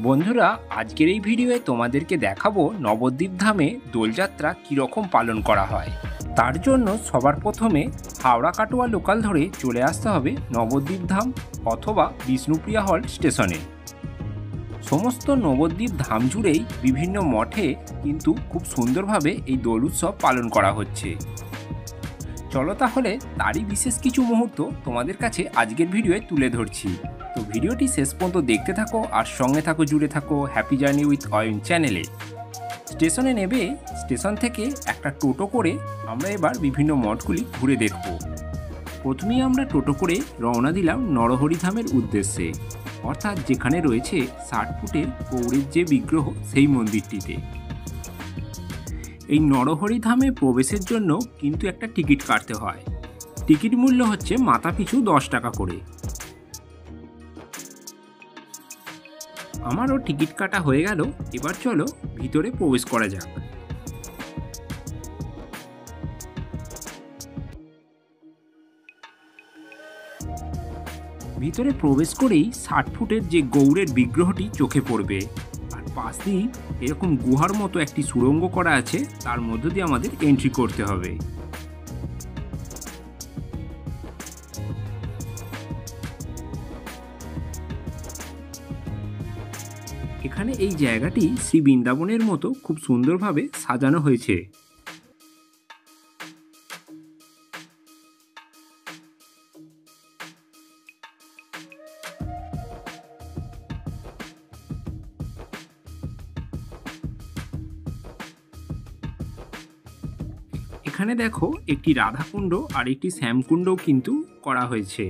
বন্ধুরা, আজকের এই ভিডিওয়ে তোমাদেরকে দেখাবো নবদ্বীপ ধামে দোলযাত্রা কীরকম পালন করা হয়। তার জন্য সবার প্রথমে হাওড়া কাটোয়া লোকাল ধরে চলে আসতে হবে নবদ্বীপ ধাম অথবা বিষ্ণুপ্রিয়া হল্ট স্টেশনে। সমস্ত নবদ্বীপ ধাম জুড়েই বিভিন্ন মঠে কিন্তু খুব সুন্দরভাবে এই দোল উৎসব পালন করা হচ্ছে। চলো তাহলে তারই বিশেষ কিছু মুহূর্ত তোমাদের কাছে আজকের ভিডিওয়ে তুলে ধরছি। তো ভিডিওটি শেষ পর্যন্ত দেখতে থাকো আর সঙ্গে থাকো, জুড়ে থাকো হ্যাপি জার্নি উইথ অয়ন চ্যানেলে। স্টেশনে নেবে স্টেশন থেকে একটা টোটো করে আমরা এবার বিভিন্ন মঠগুলি ঘুরে দেখব। প্রথমেই আমরা টোটো করে রওনা দিলাম নরহরি ধামের উদ্দেশ্যে, অর্থাৎ যেখানে রয়েছে 60 ফুটের গৌড়ের যে বিগ্রহ সেই মন্দিরটিতে। এই নরহরি ধামে প্রবেশের জন্য কিন্তু একটা টিকিট কাটতে হয়। টিকিট মূল্য হচ্ছে মাথা পিছু 10 টাকা করে। আমারও টিকিট কাটা হয়ে গেল, এবার চলো ভিতরে প্রবেশ করা যাক। ভিতরে প্রবেশ করেই 60 ফুটের যে গৌড়ের বিগ্রহটি চোখে পড়বে, আর পাশ দিয়ে এরকম গুহার মতো একটি সুড়ঙ্গ করা আছে, তার মধ্য দিয়ে আমাদের এন্ট্রি করতে হবে। এখানে এই জায়গাটি শ্রী বৃন্দাবনের মতো খুব সুন্দরভাবে সাজানো হয়েছে। এখানে দেখো একটি রাধাকুণ্ড আর একটি শ্যামকুণ্ডও কিন্তু করা হয়েছে।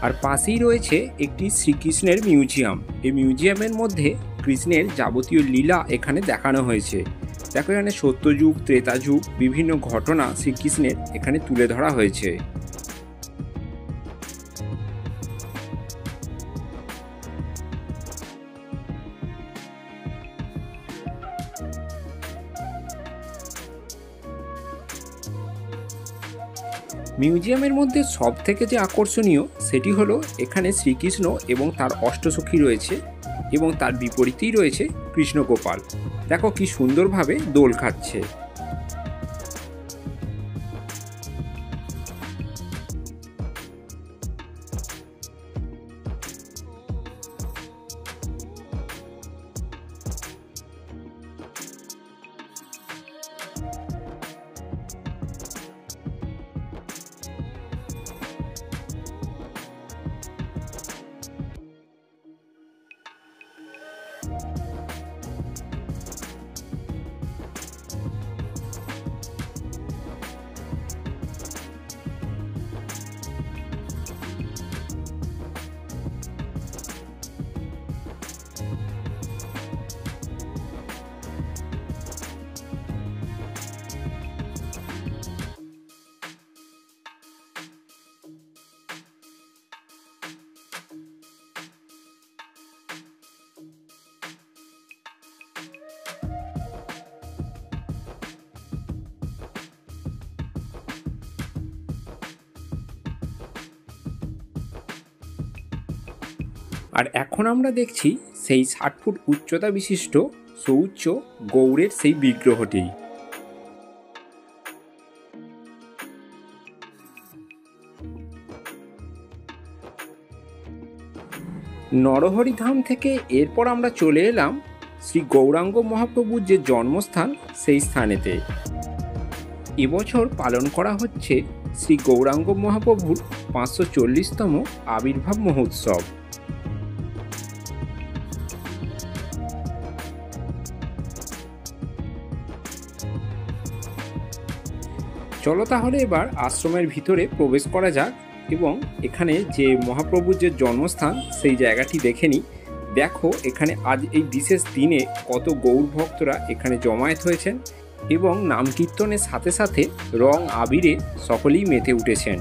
আর পাশেই রয়েছে একটি শ্রীকৃষ্ণের মিউজিয়াম। এই মিউজিয়ামের মধ্যে কৃষ্ণের যাবতীয় লীলা এখানে দেখানো হয়েছে। দেখো এখানে সত্যযুগ, ত্রেতাযুগ বিভিন্ন ঘটনা শ্রীকৃষ্ণের এখানে তুলে ধরা হয়েছে। মিউজিয়ামের মধ্যে সব থেকে যে আকর্ষণীয় সেটি হলো এখানে শ্রীকৃষ্ণ এবং তার অষ্টসখী রয়েছে এবং তার বিপরীতেই রয়েছে কৃষ্ণগোপাল। দেখো কি সুন্দরভাবে দোল খাচ্ছে। আর এখন আমরা দেখছি সেই 60 ফুট উচ্চতা বিশিষ্ট সুউচ্চ গৌড়ের সেই বিগ্রহটি। নরহরি ধাম থেকে এরপর আমরা চলে এলাম শ্রী গৌরাঙ্গ মহাপ্রভুর যে জন্মস্থান সেই স্থানেতে। এবছর পালন করা হচ্ছে শ্রী গৌরাঙ্গ মহাপ্রভুর 540তম আবির্ভাব মহোৎসব। চলো তাহলে এবার আশ্রমের ভিতরে প্রবেশ করা যাক এবং এখানে যে মহাপ্রভুর যে জন্মস্থান সেই জায়গাটি দেখে নিই। দেখো এখানে আজ এই বিশেষ দিনে কত গৌর ভক্তরা এখানে জমায়েত হয়েছেন এবং নাম কীর্তনের সাথে সাথে রং আবিরে সকলেই মেতে উঠেছেন।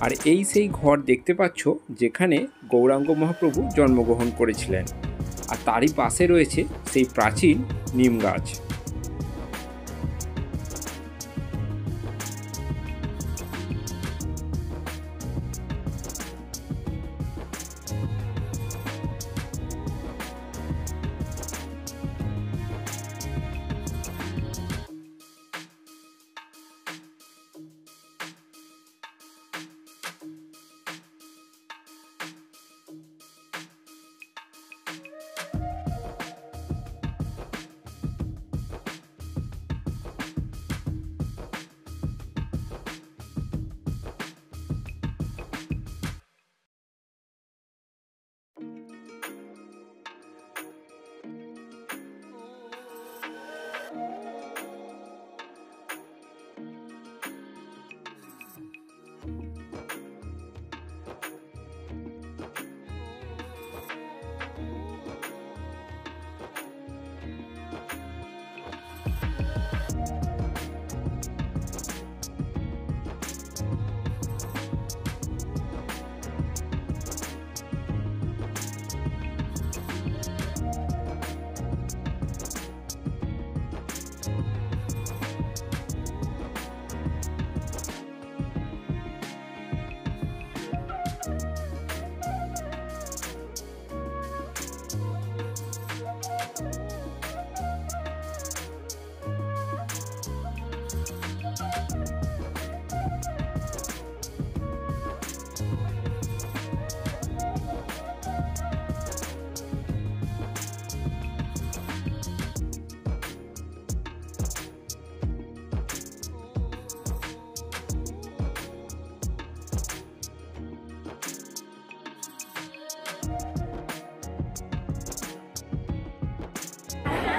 আর এই সেই ঘর দেখতে পাচ্ছ যেখানে গৌরাঙ্গ মহাপ্রভু জন্মগ্রহণ করেছিলেন, আর তারই পাশে রয়েছে সেই প্রাচীন নিম গাছ।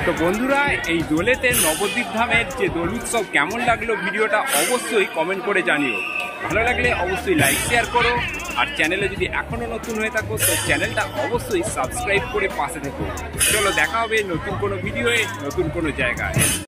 তো বন্ধুরা, এই দোলেতে নবদ্বীপ ধামের যে দোল উৎসব কেমন লাগলো ভিডিওটা অবশ্যই কমেন্ট করে জানিও। ভালো লাগলে অবশ্যই লাইক শেয়ার করো, আর চ্যানেলে যদি এখনো নতুন হয়ে থাকো তো চ্যানেলটা অবশ্যই সাবস্ক্রাইব করে পাশে থেকো। চলো দেখা হবে নতুন কোনো ভিডিওয়ে, নতুন কোনো জায়গায়।